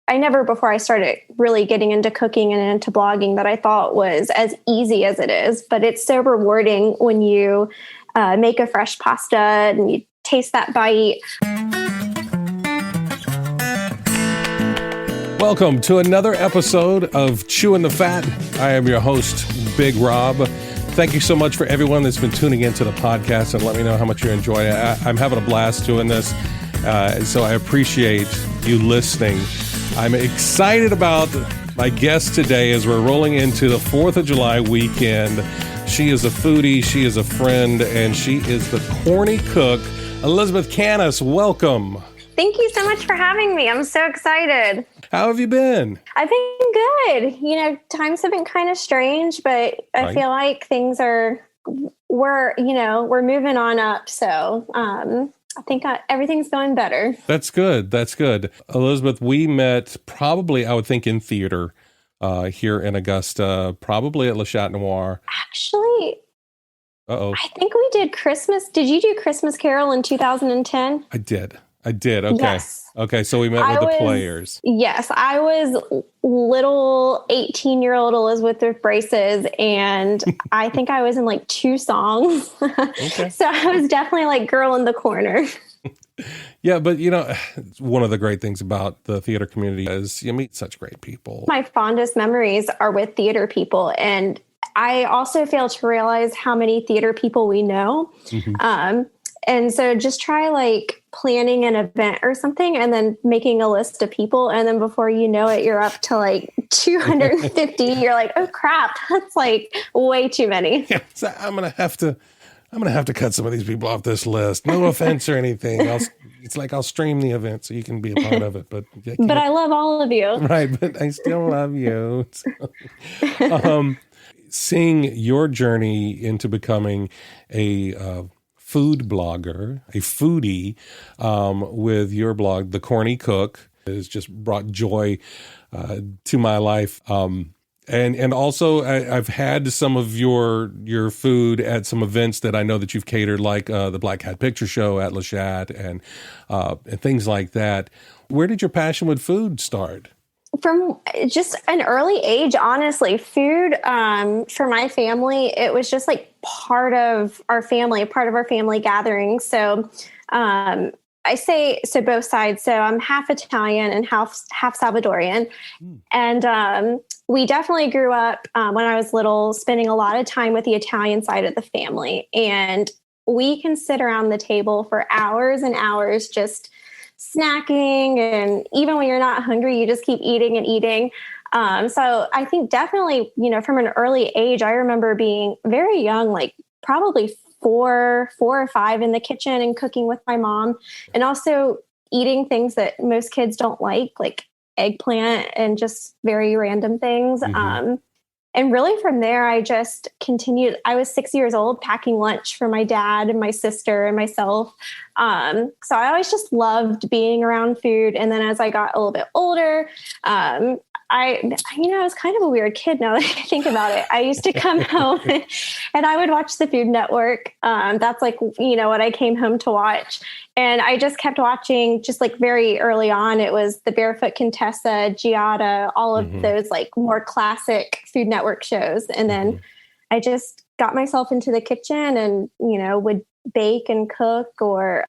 I never before I started really getting into cooking and into blogging that I thought was as easy as it is, but it's so rewarding when you make a fresh pasta and you taste that bite. Welcome to another episode of Chewing the Fat. I am your host, Big Rob. Thank you so much for everyone that's been tuning into the podcast and let me know how much you're enjoying it. I'm having a blast doing this, so I appreciate you listening. I'm excited about my guest today as we're rolling into the 4th of July weekend. She is a foodie, she is a friend, and she is the Corny Cook. Elizabeth Canas, welcome. Thank you so much for having me. I'm so excited. How have you been? I've been good. You know, times have been kind of strange, but I feel like things we're moving on up. So I think everything's going better. That's good. That's good. Elizabeth, we met probably, I would think, in theater here in Augusta, probably at Le Chat Noir. Actually, I think we did Christmas. Did you do Christmas Carol in 2010? I did. Okay. Yes. Okay. So we met with the players. Yes. I was little 18-year-old Elizabeth with braces. And I think I was in like 2 songs. Okay. So I was definitely like girl in the corner. Yeah. But you know, one of the great things about the theater community is you meet such great people. My fondest memories are with theater people. And I also fail to realize how many theater people we know. Mm-hmm. And so just try like planning an event or something and then making a list of people. And then before you know it, you're up to like 250. You're like, oh crap, that's like way too many. Yeah, so I'm going to have to cut some of these people off this list. No offense or anything. It's like I'll stream the event so you can be a part of it. But I love all of you. Right. But I still love you. So, seeing your journey into becoming a food blogger, a foodie, with your blog, The Corny Cook, has just brought joy to my life. And also I've had some of your food at some events that I know that you've catered, like the Black Hat Picture Show at Le Chat and things like that. Where did your passion with food start? From just an early age, honestly. Food, for my family, it was just like part of our family gathering. So I say, so both sides. So I'm half Italian and half Salvadorian. And we definitely grew up when I was little, spending a lot of time with the Italian side of the family. And we can sit around the table for hours and hours just snacking, and even when you're not hungry, you just keep eating and eating. So I think definitely, you know, from an early age, I remember being very young, like probably four or 5 in the kitchen and cooking with my mom, and also eating things that most kids don't like eggplant and just very random things. Mm-hmm. And really from there, I just continued. I was 6 years old packing lunch for my dad and my sister and myself. So I always just loved being around food. And then as I got a little bit older, I was kind of a weird kid now that I think about it. I used to come home and I would watch the Food Network. That's like, you know, what I came home to watch. And I just kept watching, just like very early on. It was the Barefoot Contessa, Giada, all of those like more classic Food Network shows. And then I just got myself into the kitchen and, you know, would bake and cook, or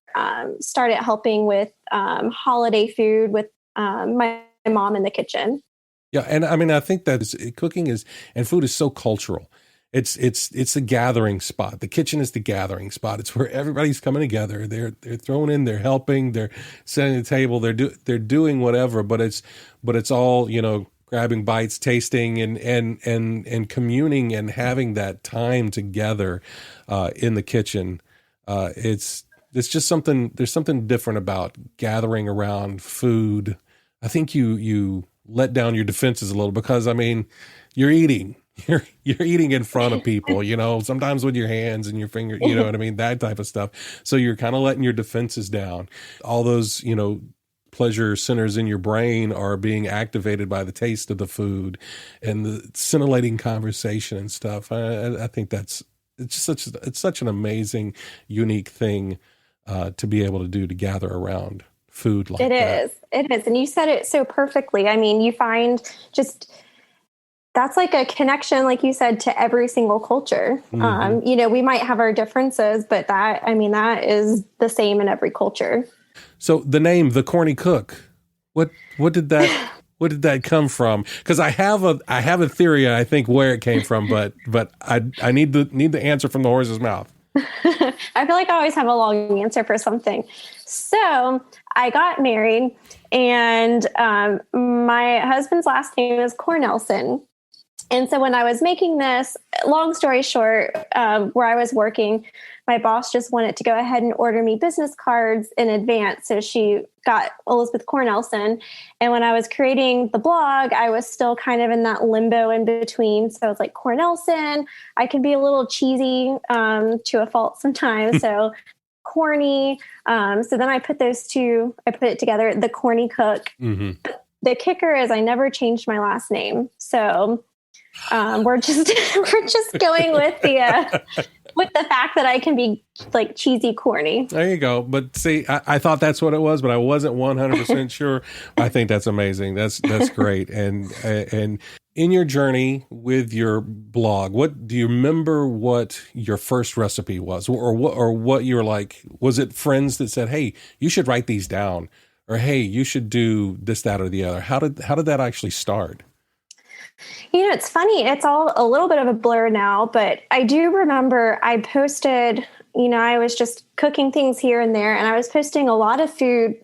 started helping with holiday food with my mom in the kitchen. Yeah, and I mean, I think that cooking and food is so cultural. It's a gathering spot. The kitchen is the gathering spot. It's where everybody's coming together. They're throwing in, they're helping, they're setting the table, they're doing whatever. But it's all, you know, grabbing bites, tasting, and communing and having that time together in the kitchen. It's just something. There's something different about gathering around food. I think you let down your defenses a little, because I mean, you're eating in front of people, you know, sometimes with your hands and your finger, you know what I mean? That type of stuff. So you're kind of letting your defenses down. All those, you know, pleasure centers in your brain are being activated by the taste of the food and the scintillating conversation and stuff. I think it's such an amazing, unique thing to be able to do, to gather around food like It that. is. It is. And you said it so perfectly. I mean, you find just that's like a connection, like you said, to every single culture. Hmm. We might have our differences, but that is the same in every culture. So the name, the Corny Cook, what did that what did that come from? Because I have a theory, I think, where it came from, but I need the answer from the horse's mouth. I feel like I always have a long answer for something. So I got married, and my husband's last name is Cornelson. And so when I was making this, long story short, where I was working, my boss just wanted to go ahead and order me business cards in advance. So she got Elizabeth Cornelson. And when I was creating the blog, I was still kind of in that limbo in between. So I was like, Cornelson, I can be a little cheesy to a fault sometimes. So corny. So then I put it together, the Corny Cook. Hmm. The kicker is I never changed my last name. So we're just we're just going with the fact that I can be like cheesy corny. There you go. But see, I thought that's what it was, but I wasn't 100% sure. I think that's amazing. That's great. And in your journey with your blog, what do you remember? What your first recipe was, or what you were like? Was it friends that said, "Hey, you should write these down," or "Hey, you should do this, that, or the other"? How did that actually start? It's funny. It's all a little bit of a blur now, but I do remember I posted, I was just cooking things here and there, and I was posting a lot of food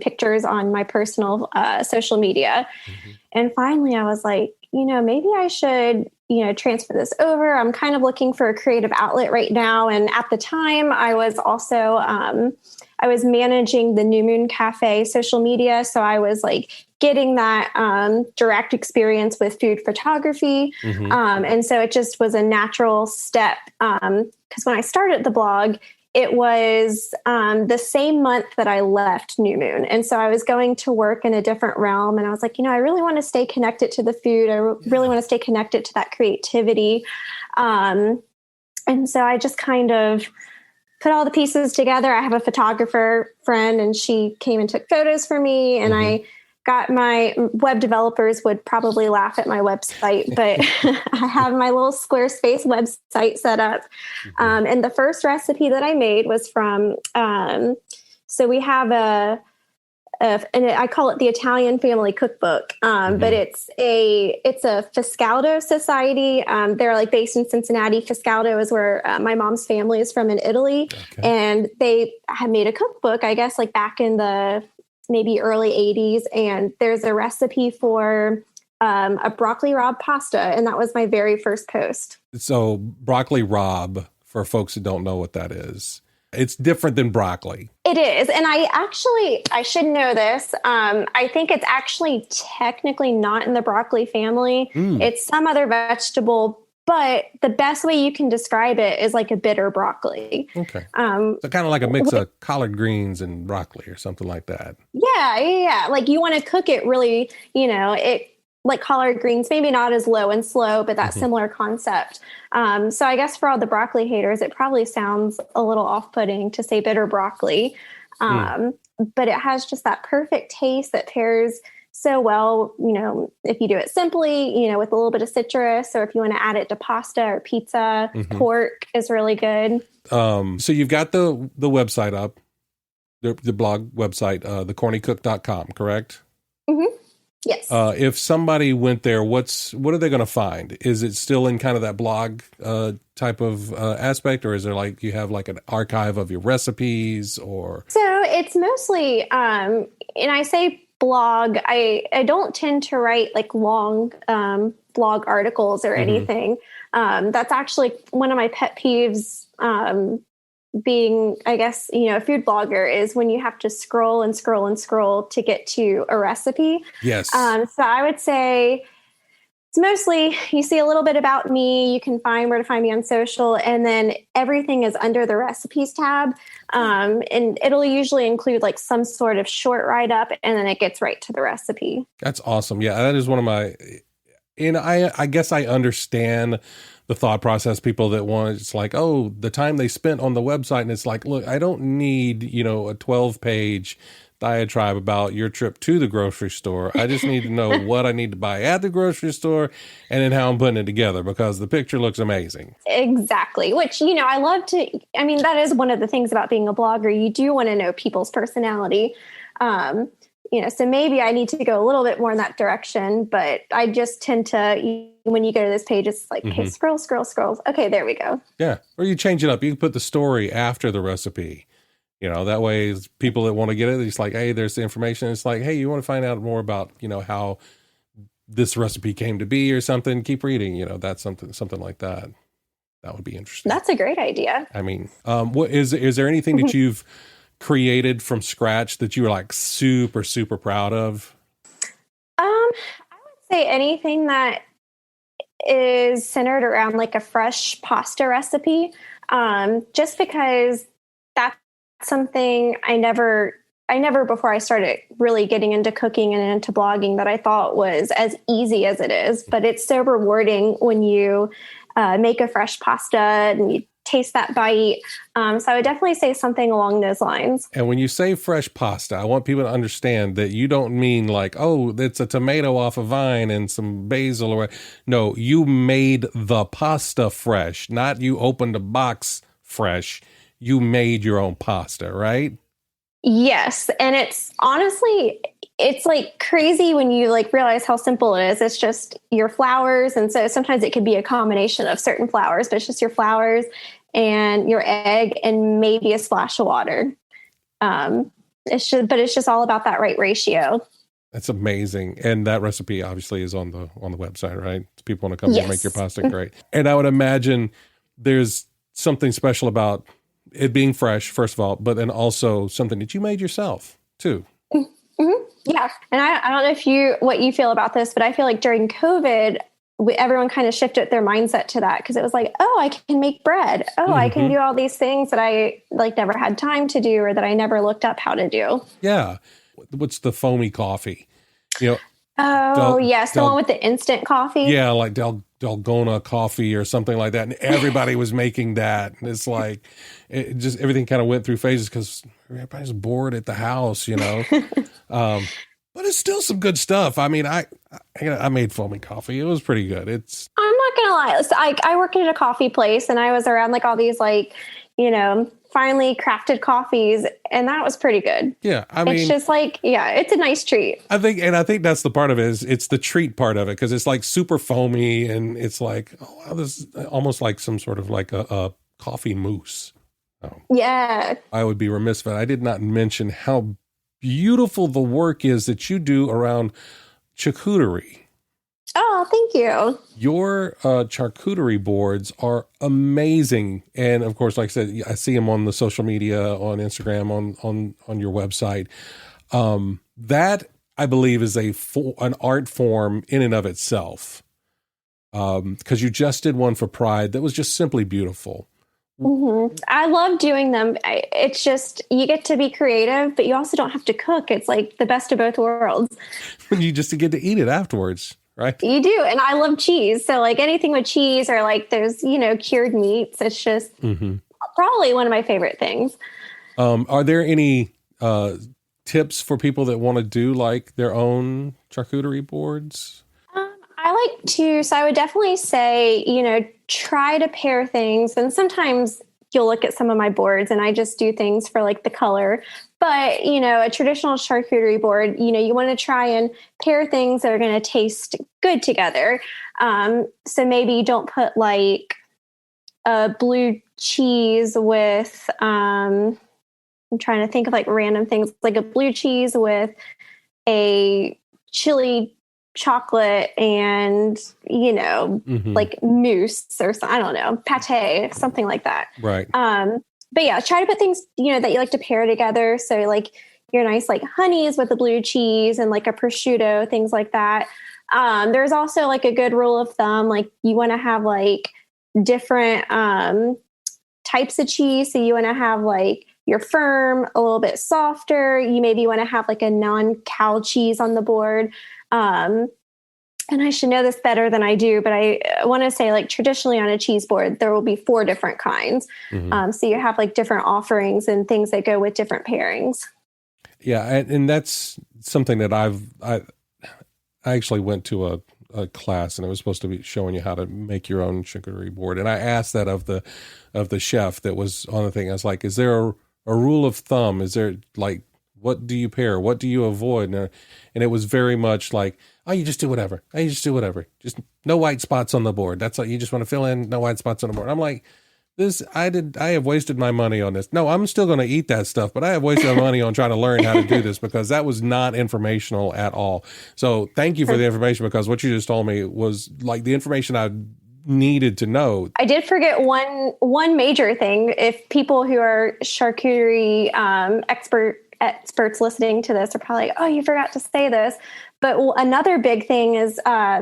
pictures on my personal social media. Hmm. And finally I was like, maybe I should, transfer this over. I'm kind of looking for a creative outlet right now. And at the time I was also, I was managing the New Moon Cafe social media. So I was like getting that direct experience with food photography. Hmm. And so it just was a natural step. Because when I started the blog, it was the same month that I left New Moon. And so I was going to work in a different realm. And I was like, I really want to stay connected to the food. I really want to stay connected to that creativity. And so I just kind of put all the pieces together. I have a photographer friend, and she came and took photos for me. And Hmm. I got my web developers would probably laugh at my website, but I have my little Squarespace website set up. Hmm. And the first recipe that I made was from, so we have and I call it the Italian Family Cookbook, but it's a Fiscaldo society. They're like based in Cincinnati. Fiscaldo is where my mom's family is from in Italy, Okay. and they had made a cookbook, I guess, like back in the maybe early 80s. And there's a recipe for a broccoli rabe pasta, and that was my very first post. So broccoli rabe, for folks who don't know what that is, it's different than broccoli. It is. And I should know this. I think it's actually technically not in the broccoli family. Mm. It's some other vegetable, but the best way you can describe it is like a bitter broccoli. Okay. So kind of like a mix of collard greens and broccoli or something like that. Yeah. Like you want to cook it really, it like collard greens, maybe not as low and slow, but that Mhm. similar concept. So I guess for all the broccoli haters, it probably sounds a little off-putting to say bitter broccoli. But it has just that perfect taste that pairs so well, if you do it simply, with a little bit of citrus, or if you want to add it to pasta or pizza. Mhm. Pork is really good. So you've got the website up, the blog website, thecornycook.com, correct? Mm-hmm. Yes. If somebody went there, what are they going to find? Is it still in kind of that blog type of aspect, or is there like you have like an archive of your recipes, or? So it's mostly, and I say blog, I don't tend to write like long blog articles or anything. That's actually one of my pet peeves, being, I guess, a food blogger, is when you have to scroll and scroll and scroll to get to a recipe. Yes. So I would say it's mostly, you see a little bit about me. You can find where to find me on social, and then everything is under the recipes tab. And it'll usually include like some sort of short write-up, and then it gets right to the recipe. That's awesome. Yeah, that is one of my, and I guess I understand the thought process. People that want, it's like, oh, the time they spent on the website, and it's like, look, I don't need, a 12-page diatribe about your trip to the grocery store. I just need to know what I need to buy at the grocery store and then how I'm putting it together, because the picture looks amazing. Exactly. Which, I love to, that is one of the things about being a blogger. You do want to know people's personality. So maybe I need to go a little bit more in that direction, but I just tend to, when you go to this page, it's like, okay, scroll. Okay, there we go. Yeah. Or you change it up. You can put the story after the recipe. That way people that want to get it, it's like, hey, there's the information. It's like, hey, you want to find out more about, how this recipe came to be or something, keep reading, that's something like that. That would be interesting. That's a great idea. I mean, what is there anything that you've created from scratch that you were like super, super proud of? I would say anything that is centered around like a fresh pasta recipe. Just because that's something I never before I started really getting into cooking and into blogging that I thought was as easy as it is, but it's so rewarding when you make a fresh pasta and you taste that bite. So I would definitely say something along those lines. And when you say fresh pasta, I want people to understand that you don't mean like, oh, it's a tomato off a vine and some basil or no, you made the pasta fresh, not you opened a box fresh. You made your own pasta, right? Yes. And it's honestly, it's like crazy when you like realize how simple it is. It's just your flours. And so sometimes it could be a combination of certain flours, but it's just your flours and your egg and maybe a splash of water. It's just all about that right ratio. That's amazing. And that recipe obviously is on the website, right? People want to come and make your pasta great. And I would imagine there's something special about it being fresh, first of all, but then also something that you made yourself too. Mm-hmm. Yeah. And I don't know what you feel about this, but I feel like during COVID, everyone kind of shifted their mindset to that, because it was like, oh, I can make bread. Oh, I can do all these things that I like never had time to do, or that I never looked up how to do. Yeah. What's the foamy coffee? Yes. The one with the instant coffee. Yeah. Like Dalgona coffee or something like that. And everybody was making that. And it's like, it just, everything kind of went through phases because everybody's bored at the house, but it's still some good stuff. I mean, I made foamy coffee. It was pretty good. I'm not going to lie. So I worked at a coffee place and I was around like all these finely crafted coffees, and that was pretty good. Yeah. I mean, it's just like, it's a nice treat. I think that's the part of it, is it's the treat part of it. 'Cause it's like super foamy and it's like, oh, wow, this is almost like some sort of like a coffee mousse. Yeah. I would be remiss if I did not mention how beautiful the work is that you do around charcuterie. Oh, thank you. Your charcuterie boards are amazing. And of course, like I said, I see them on the social media, on Instagram, on your website. That I believe is an art form in and of itself. Because you just did one for Pride that was just simply beautiful. Mm-hmm. I love doing them. It's just, you get to be creative, but you also don't have to cook. It's like the best of both worlds. You just get to eat it afterwards, right? You do. And I love cheese. So like anything with cheese, or like there's, cured meats. It's just probably one of my favorite things. Are there any tips for people that want to do like their own charcuterie boards? So I would definitely say, try to pair things. And sometimes you'll look at some of my boards and I just do things for like the color. But, a traditional charcuterie board, you want to try and pair things that are going to taste good together. So maybe you don't put like a blue cheese with, I'm trying to think of like random things, like a blue cheese with a chili chocolate and, like mousse or I don't know, pate, something like that. Right. But yeah, try to put things, that you like to pair together. So like your nice, like honeys with the blue cheese and like a prosciutto, things like that. There's also like a good rule of thumb. Like you want to have like different, types of cheese. So you want to have like your firm, a little bit softer. You maybe want to have like a non-cow cheese on the board. And I should know this better than I do, but I want to say like traditionally on a cheese board, there will be 4 different kinds. So you have like different offerings and things that go with different pairings. Yeah, and that's something that I actually went to a class, and it was supposed to be showing you how to make your own charcuterie board. And I asked that of the chef that was on the thing. I was like, is there a rule of thumb? Is there like, what do you pair? What do you avoid? And it was very much like, oh, you just do whatever. Oh, you just do whatever. Just no white spots on the board. That's all. You just want to fill in, no white spots on the board. I'm like, I have wasted my money on this. No, I'm still going to eat that stuff, but I have wasted my money on trying to learn how to do this because that was not informational at all. So thank you for the information, because what you just told me was like the information I needed to know. I did forget one major thing. If people who are charcuterie experts listening to this are probably like, oh, you forgot to say this. But another big thing is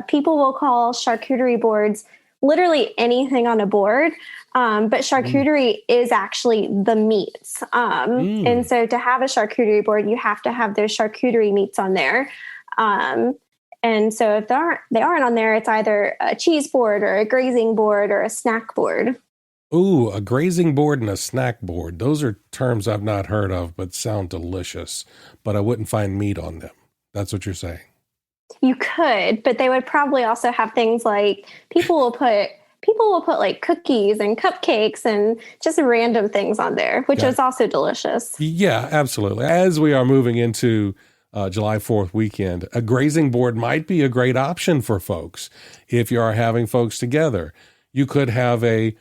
people will call charcuterie boards literally anything on a board. But charcuterie is actually the meats. And so to have a charcuterie board, you have to have those charcuterie meats on there. And so if they aren't on there, it's either a cheese board or a grazing board or a snack board. Ooh, a grazing board and a snack board. Those are terms I've not heard of, but sound delicious. But I wouldn't find meat on them. That's what you're saying. You could, but they would probably also have things like people will put like cookies and cupcakes and just random things on there, which is also delicious. Yeah, absolutely. As we are moving into July 4th weekend, a grazing board might be a great option for folks. If you are having folks together, you could have a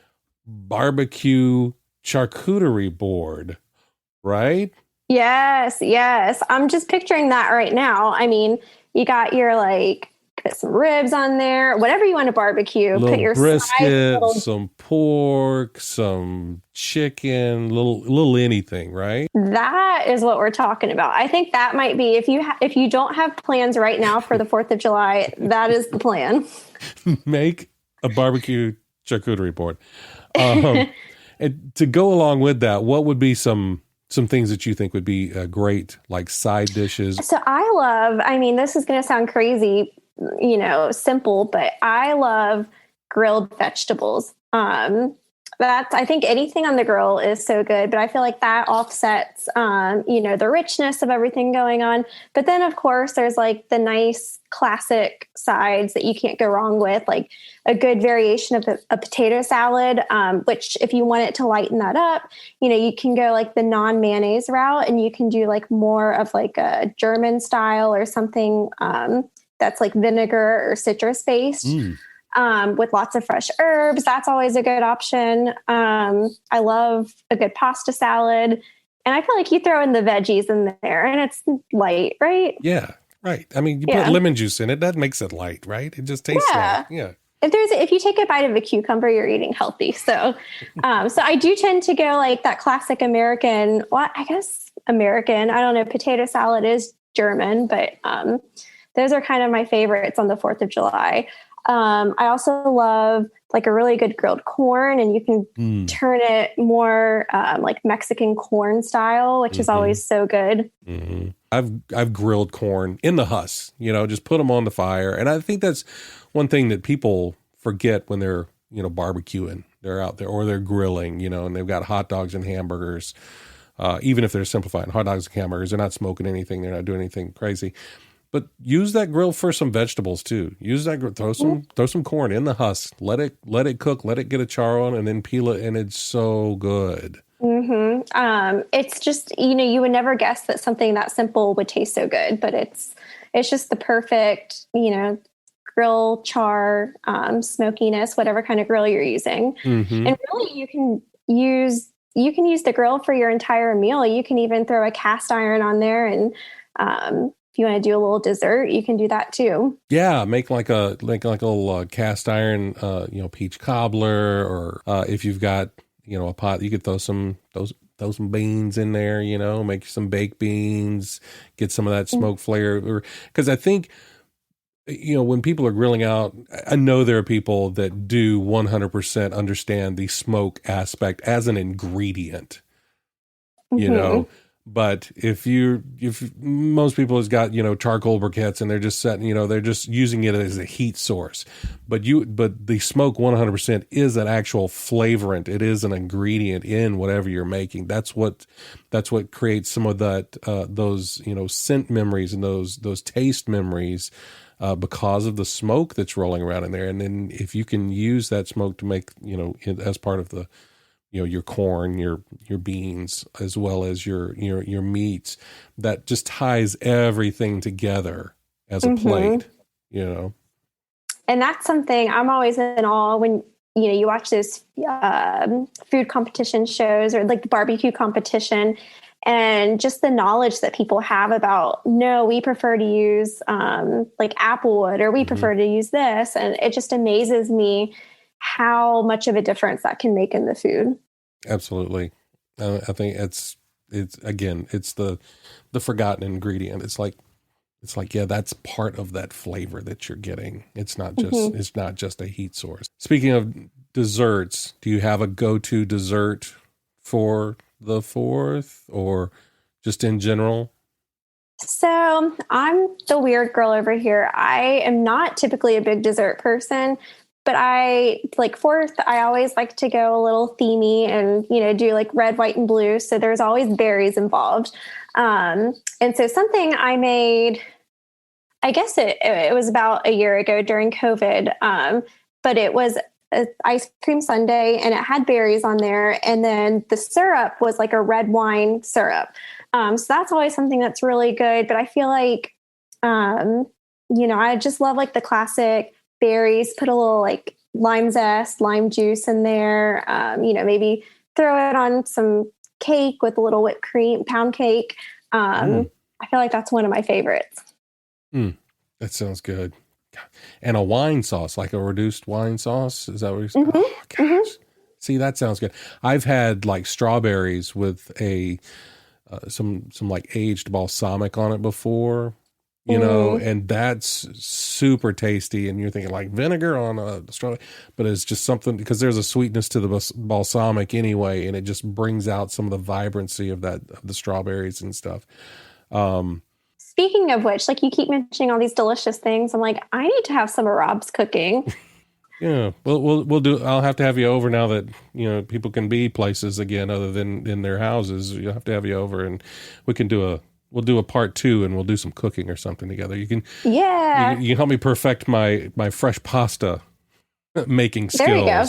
barbecue charcuterie board, right? Yes. I'm just picturing that right now. I mean, you got your put some ribs on there, whatever you want to barbecue. Put your brisket, some pork, some chicken, little anything, right? That is what we're talking about. I think that might be if you don't have plans right now for the 4th of July, that is the plan. Make a barbecue charcuterie board. And to go along with that, what would be some things that you think would be great, like side dishes? So this is going to sound crazy, simple, but I love grilled vegetables. I think anything on the grill is so good, but I feel like that offsets, the richness of everything going on. But then of course there's like the nice classic sides that you can't go wrong with, like a good variation of a potato salad, which if you want it to lighten that up, you can go like the non-mayonnaise route, and you can do like more of like a German style or something, that's like vinegar or citrus based. With lots of fresh herbs. That's always a good option. I love a good pasta salad. And I feel like you throw in the veggies in there and it's light, right? Yeah, right. I mean, you put lemon juice in it. That makes it light, right? It just tastes light. Yeah. If you take a bite of a cucumber, you're eating healthy. So I do tend to go like that classic American, I guess American, I don't know, potato salad is German, but those are kind of my favorites on the 4th of July. I also love like a really good grilled corn, and you can turn it more like Mexican corn style, which is always so good. Mm-hmm. I've grilled corn in the husk, just put them on the fire. And I think that's one thing that people forget when they're, barbecuing. They're out there or they're grilling, and they've got hot dogs and hamburgers. Even if they're simplifying hot dogs and hamburgers, they're not smoking anything. They're not doing anything crazy. But use that grill for some vegetables too. Use that throw some corn in the husk. Let it cook. Let it get a char on, and then peel it. And it's so good. Mm-hmm. It's just you would never guess that something that simple would taste so good, but it's just the perfect grill char, smokiness, whatever kind of grill you're using. Mm-hmm. And really, you can use the grill for your entire meal. You can even throw a cast iron on there, and if you want to do a little dessert, you can do that too. Yeah, make like a little cast iron, peach cobbler, or if you've got a pot, you could throw some beans in there. Make some baked beans, get some of that smoke flavor. Because I think when people are grilling out, I know there are people that do 100% understand the smoke aspect as an ingredient. But if most people has got, charcoal briquettes and they're just setting, they're just using it as a heat source. But the smoke 100% is an actual flavorant. It is an ingredient in whatever you're making. That's what creates some of that, those, scent memories and those taste memories, because of the smoke that's rolling around in there. And then if you can use that smoke to make, as part of the, your corn, your beans, as well as your meats, that just ties everything together as a plate, And that's something I'm always in awe when, you watch those food competition shows or like the barbecue competition, and just the knowledge that people have about, no, we prefer to use like applewood, or we prefer to use this. And it just amazes me how much of a difference that can make in the food. Absolutely. I think it's again, it's the forgotten ingredient. It's like, yeah, that's part of that flavor that you're getting. It's not just a heat source. Speaking of desserts, do you have a go-to dessert for the 4th, or just in general? So I'm the weird girl over here. I am not typically a big dessert person, but I like 4th, I always like to go a little themey and, do like red, white, and blue. So there's always berries involved. And so something I made, I guess it was about a year ago during COVID. But it was an ice cream sundae and it had berries on there. And then the syrup was like a red wine syrup. So that's always something that's really good. But I feel like, I just love like the classic berries, put a little like lime zest, lime juice in there. Maybe throw it on some cake with a little whipped cream, pound cake. I feel like that's one of my favorites. That sounds good. And a wine sauce, like a reduced wine sauce. Is that what you're saying? Oh, gosh. See, that sounds good. I've had like strawberries with some like aged balsamic on it before, and that's super tasty. And you're thinking like vinegar on a strawberry, but it's just something, because there's a sweetness to the balsamic anyway, and it just brings out some of the vibrancy of the strawberries and stuff. Speaking of which, like you keep mentioning all these delicious things, I'm like, I need to have some of Rob's cooking. Yeah, we'll do. I'll have to have you over now that people can be places again other than in their houses. You'll have to have you over, and we'll do a part 2, and we'll do some cooking or something together. You can you can help me perfect my fresh pasta making skills. There you go.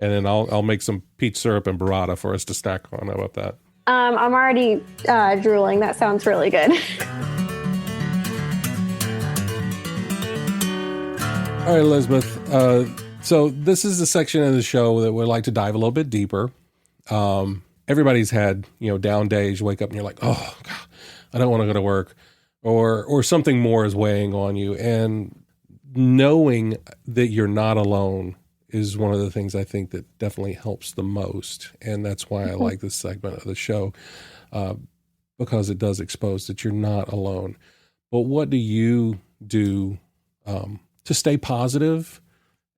And then I'll make some peach syrup and burrata for us to snack on. How about that? I'm already drooling. That sounds really good. All right, Elizabeth. So this is the section of the show that we'd like to dive a little bit deeper. Everybody's had, down days. You wake up and you're like, oh, God, I don't want to go to work, or something more is weighing on you. And knowing that you're not alone is one of the things I think that definitely helps the most. And that's why I like this segment of the show, because it does expose that you're not alone. But what do you do to stay positive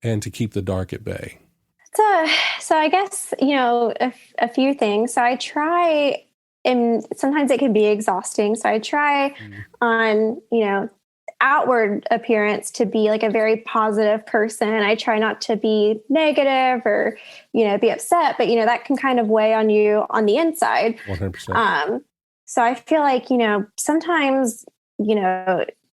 and to keep the dark at bay? So I guess, a few things. So I try, and sometimes it can be exhausting. So I try on, outward appearance to be like a very positive person. I try not to be negative or, be upset, but, that can kind of weigh on you on the inside. 100%. So I feel like, sometimes,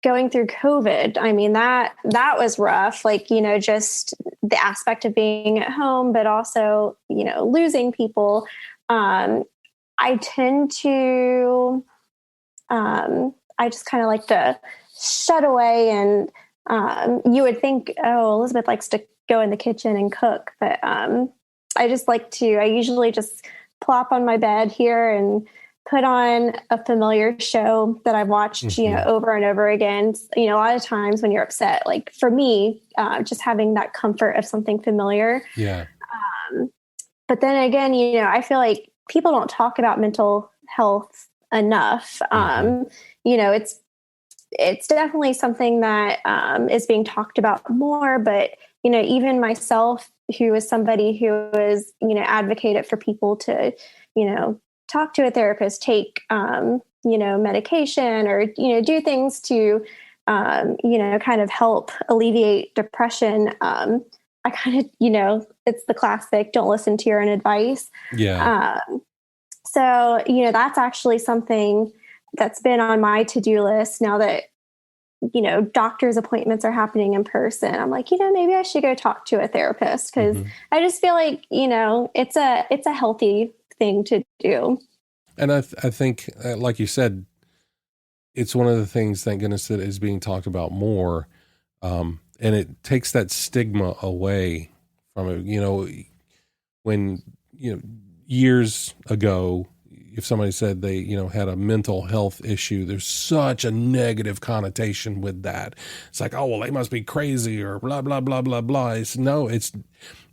going through COVID, I mean, that was rough. Like, just the aspect of being at home, but also, losing people. I tend to, I just kind of like to shut away, and you would think, oh, Elizabeth likes to go in the kitchen and cook. But I usually just plop on my bed here and put on a familiar show that I've watched, over and over again. A lot of times when you're upset, like for me, just having that comfort of something familiar. Yeah. But then again, I feel like people don't talk about mental health enough. It's definitely something that is being talked about more, but, even myself, who is somebody who is, advocated for people to, talk to a therapist, take, medication, or, do things to, kind of help alleviate depression. I kind of, it's the classic, don't listen to your own advice. Yeah. So, that's actually something that's been on my to-do list now that, doctor's appointments are happening in person. I'm like, maybe I should go talk to a therapist, because I just feel like, it's a healthy thing to do. And I think, like you said, it's one of the things, thank goodness, that is being talked about more. And it takes that stigma away from it. When, years ago, if somebody said they, had a mental health issue, there's such a negative connotation with that. It's like, oh, well, they must be crazy, or blah, blah, blah, blah, blah.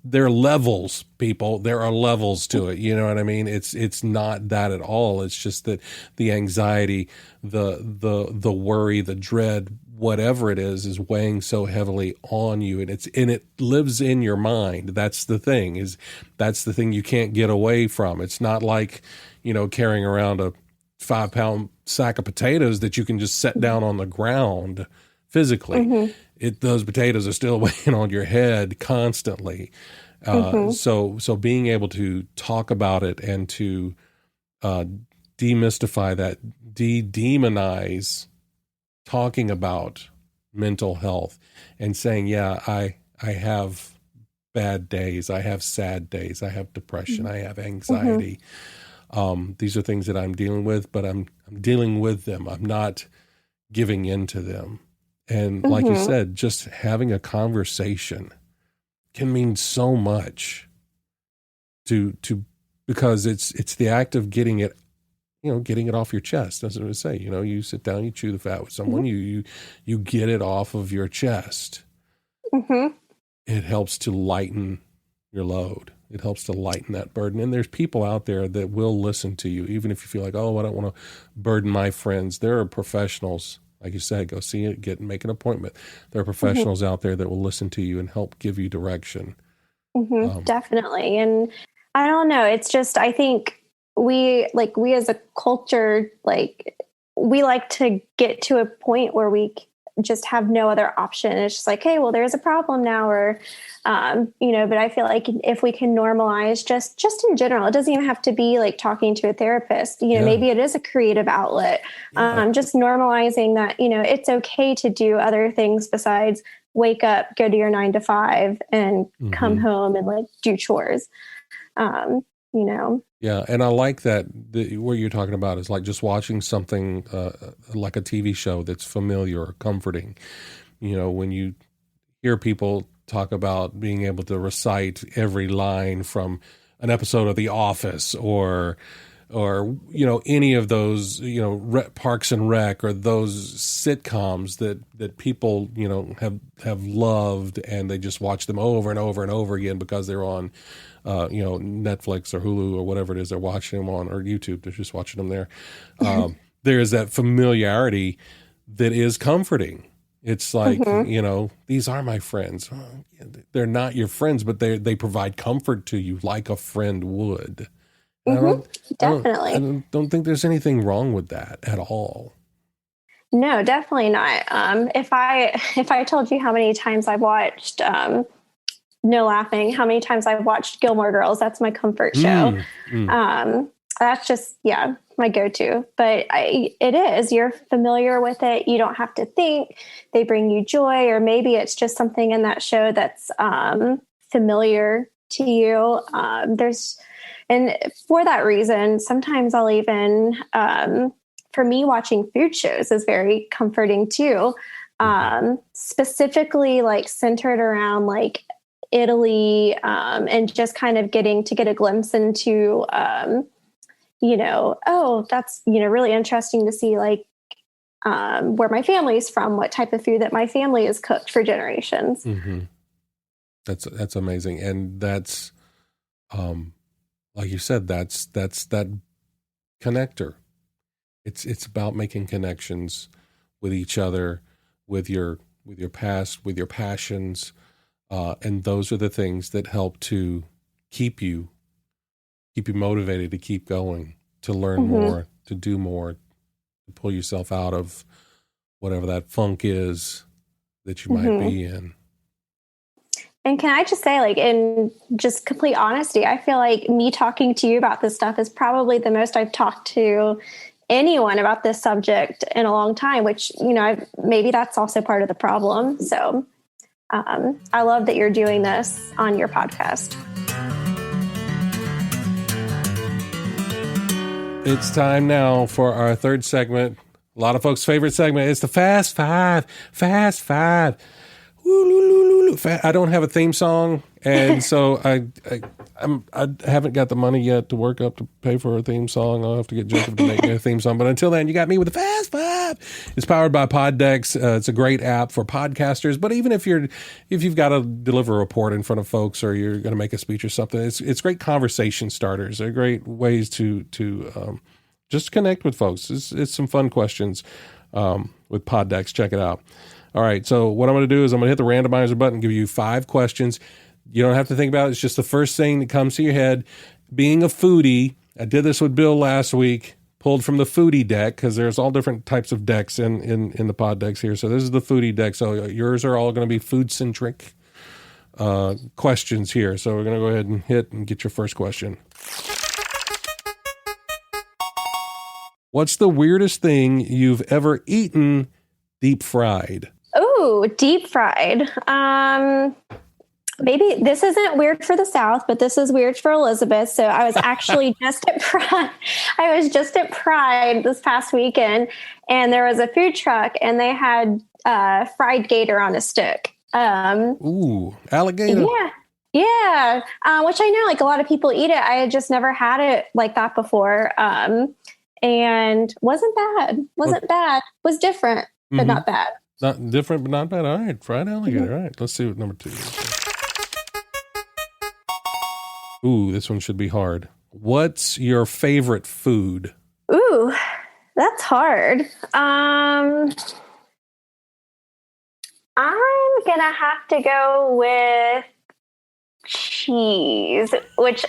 There are levels, people. There are levels to it. You know what I mean? It's not that at all. It's just that the anxiety, the worry, the dread, whatever it is weighing so heavily on you, and it lives in your mind. That's the thing you can't get away from. It's not like, carrying around a 5-pound sack of potatoes that you can just set down on the ground physically. Those potatoes are still weighing on your head constantly. So being able to talk about it and to demystify that, demonize talking about mental health and saying, yeah, I have bad days, I have sad days, I have depression, I have anxiety. These are things that I'm dealing with, but I'm dealing with them. I'm not giving in to them. And like you said, just having a conversation can mean so much because it's the act of getting it off your chest. That's what I say. You sit down, you chew the fat with someone, you get it off of your chest. It helps to lighten your load. It helps to lighten that burden. And there's people out there that will listen to you, even if you feel like, oh, I don't want to burden my friends. There are professionals, like you said, go see it, make an appointment. There are professionals out there that will listen to you and help give you direction. Definitely. And I don't know, it's just, I think we as a culture, we like to get to a point where we just have no other option. It's just like, hey, well, there's a problem now, or, but I feel like if we can normalize just in general, it doesn't even have to be like talking to a therapist, maybe it is a creative outlet. Just normalizing that, it's okay to do other things besides wake up, go to your 9 to 5 and come home and do chores. Yeah. And I like that what you're talking about is like just watching something like a TV show that's familiar or comforting. When you hear people talk about being able to recite every line from an episode of The Office or any of those, Parks and Rec, or those sitcoms that people, have loved, and they just watch them over and over and over again because they're on, Netflix or Hulu or whatever it is they're watching them on, or YouTube. They're just watching them there. There is that familiarity that is comforting. It's like, these are my friends. They're not your friends, but they provide comfort to you like a friend would. Definitely. I don't think there's anything wrong with that at all. No, definitely not. If I told you how many times I've watched, no laughing, how many times I've watched Gilmore Girls, that's my comfort show. That's just, my go-to, but you're familiar with it. You don't have to think. They bring you joy, or maybe it's just something in that show that's, familiar to you. And for that reason, sometimes I'll even, for me, watching food shows is very comforting too. Specifically centered around Italy, and just kind of getting to get a glimpse into, that's, really interesting to see where my family's from, what type of food that my family has cooked for generations. That's amazing. And that's, like you said, that's that connector. It's about making connections with each other, with your past, with your passions. And those are the things that help to keep you motivated to keep going. to learn more, to do more, to pull yourself out of whatever that funk is that you might be in. And can I just say, like, in just complete honesty, I feel like me talking to you about this stuff is probably the most I've talked to anyone about this subject in a long time, which, you know, maybe that's also part of the problem. So I love that you're doing this on your podcast. It's time now for our third segment. A lot of folks' favorite segment. It's the Fast Five. Fast Five. I don't have a theme song, and so I haven't got the money yet to work up to pay for a theme song. I'll have to get Jacob to make me a theme song. But until then, you got me with the Fast Five. It's powered by Poddex. It's a great app for podcasters. But even if you've got to deliver a report in front of folks, or you're going to make a speech or something, it's great conversation starters. They're great ways to just connect with folks. It's some fun questions with Poddex. Check it out. All right, so what I'm going to do is I'm going to hit the randomizer button and give you 5 questions. You don't have to think about it. It's just the first thing that comes to your head. Being a foodie, I did this with Bill last week, pulled from the Foodie deck, because there's all different types of decks in the pod decks here. So this is the Foodie deck. So yours are all going to be food-centric questions here. So we're going to go ahead and hit and get your first question. What's the weirdest thing you've ever eaten deep fried? Oh, deep fried. Maybe this isn't weird for the South, but this is weird for Elizabeth. So I was actually just at Pride. I was just at Pride this past weekend, and there was a food truck, and they had fried gator on a stick. Ooh, alligator. Yeah. Which I know, like, a lot of people eat it. I had just never had it like that before. And wasn't bad. Was different, but not bad. Not different, but not bad. All right, fried alligator. All right, let's see what number 2 is. Ooh, this one should be hard. What's your favorite food? Ooh, that's hard. I'm gonna have to go with cheese, which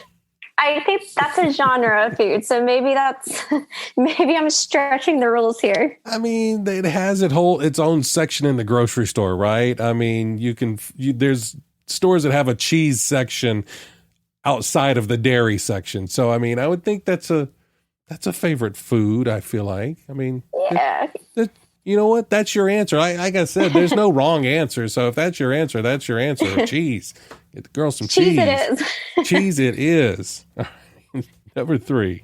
I think that's a genre of food. So maybe I'm stretching the rules here. I mean, it has its own section in the grocery store, right? I mean, there's stores that have a cheese section outside of the dairy section. So, I mean, I would think that's a favorite food, I feel like. I mean, yeah. You know what? That's your answer. Like I said, there's no wrong answer. So if that's your answer, that's your answer. Cheese. Get the girl some cheese. Cheese it is. Cheese it is. All right. Number 3.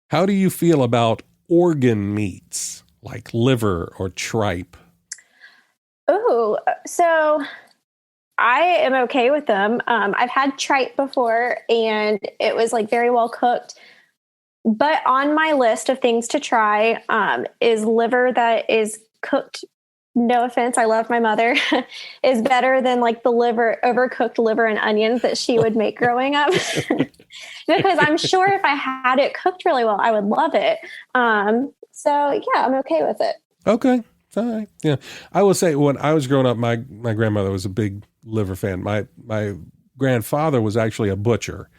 How do you feel about organ meats like liver or tripe? Oh, so I am okay with them. I've had tripe before, and it was like very well cooked. But on my list of things to try is liver that is cooked. No offense, I love my mother, is better than like the overcooked liver and onions that she would make growing up. Because I'm sure if I had it cooked really well, I would love it. So yeah, I'm okay with it. Okay. All right. Yeah. I will say, when I was growing up, my grandmother was a big liver fan. My grandfather was actually a butcher.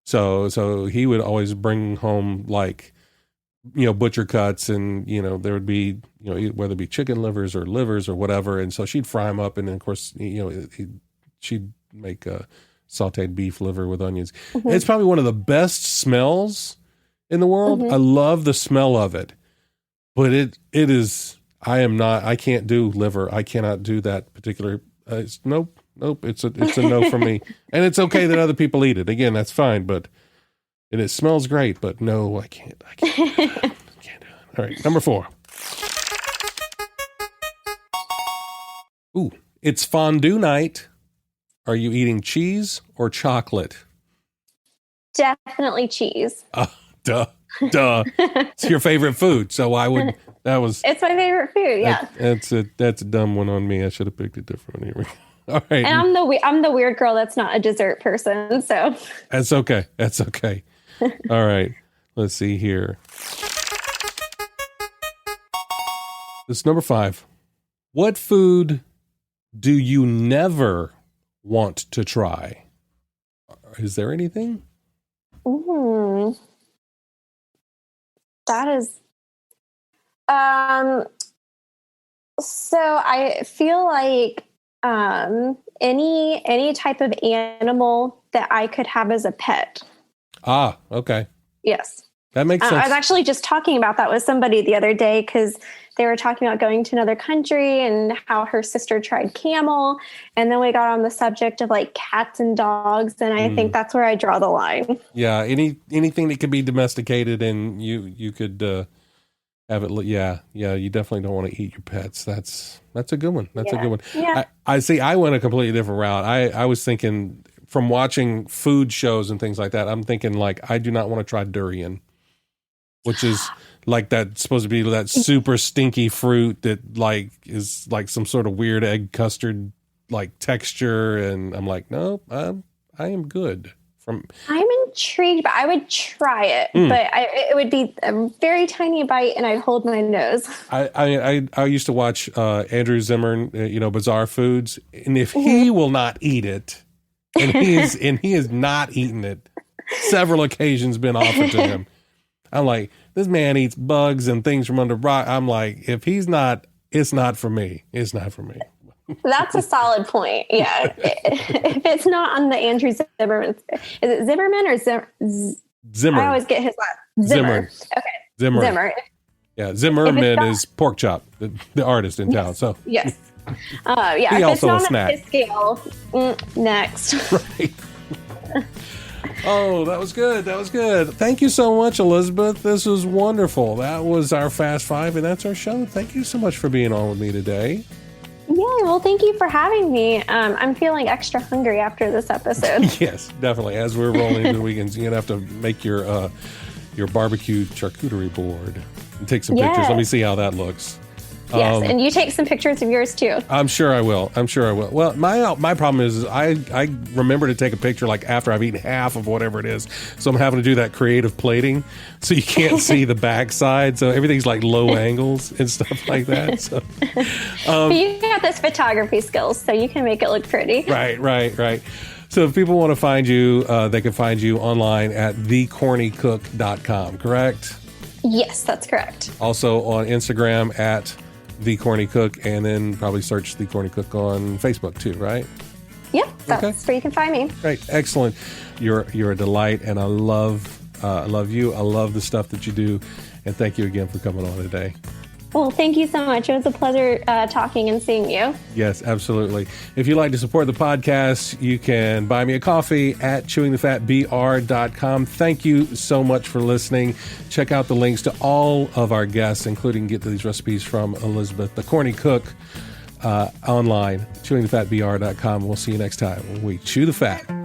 So he would always bring home, like, butcher cuts, and, there would be, whether it be chicken livers or whatever. And so she'd fry them up. And then, of course, she'd make a sauteed beef liver with onions. Mm-hmm. It's probably one of the best smells in the world. Mm-hmm. I love the smell of it, but it is, I can't do liver. I cannot do that particular, nope. It's a no for me. And it's okay that other people eat it. Again, that's fine, and it smells great, but no, I can't. I can't do it. All right, number 4. Ooh, it's fondue night. Are you eating cheese or chocolate? Definitely cheese. Duh. It's your favorite food, so it's my favorite food. Yeah. That's a dumb one on me. I should have picked a different one. Here we go. All right. And I'm the weird girl that's not a dessert person, so. That's okay. All right. Let's see here. This is number 5. What food do you never want to try? Is there anything? Mm, that is, um, so I feel like, any type of animal that I could have as a pet. Ah, okay. Yes. That makes I sense. was actually just talking about that with somebody the other day because they were talking about going to another country and how her sister tried camel. And then we got on the subject of like cats and dogs. And I think that's where I draw the line. Yeah, anything that could be domesticated and you could have it. Yeah, you definitely don't want to eat your pets. That's a good one. That's a good one. Yeah. I see. I went a completely different route. I was thinking from watching food shows and things like that. I'm thinking like I do not want to try durian, which is like that's supposed to be that super stinky fruit that like is like some sort of weird egg custard like texture, and I'm like, no, I am good. I'm intrigued, but I would try it. But it would be a very tiny bite, and I'd hold my nose. I used to watch Andrew Zimmern, Bizarre Foods, and if he will not eat it, and he is not eaten it, several occasions been offered to him. I'm like, this man eats bugs and things from under rock. I'm like, if he's not, it's not for me. It's not for me. That's a solid point. Yeah. If it's not on the Andrew Zimmerman, is it Zimmerman or Zimmer? I always get his last. Zimmer. Okay. Zimmer. Yeah. Zimmerman is pork chop, the artist in town. So yes. Yeah. He if also it's a not snack. on his scale, next. Right. Oh, that was good. That was good. Thank you so much, Elizabeth. This was wonderful. That was our Fast Five, and that's our show. Thank you so much for being on with me today. Yeah, well, thank you for having me. I'm feeling extra hungry after this episode. Yes, definitely. As we're rolling into the weekends, you're going to have to make your barbecue charcuterie board and take some pictures. Let me see how that looks. Yes, and you take some pictures of yours too. I'm sure I will. Well, my problem is I remember to take a picture like after I've eaten half of whatever it is. So I'm having to do that creative plating so you can't see the backside. So everything's like low angles and stuff like that. So, but you got this photography skills, so you can make it look pretty. Right. So if people want to find you, they can find you online at thecornycook.com, correct? Yes, that's correct. Also on Instagram at The Corny Cook, and then probably search The Corny Cook on Facebook too, right? Yep, that's where you can find me. Right, excellent. You're a delight, and I love you. I love the stuff that you do, and thank you again for coming on today. Well, thank you so much. It was a pleasure talking and seeing you. Yes, absolutely. If you'd like to support the podcast, you can buy me a coffee at chewingthefatbr.com. Thank you so much for listening. Check out the links to all of our guests, including get these recipes from Elizabeth, the Corny Cook, online, chewingthefatbr.com. We'll see you next time when we chew the fat.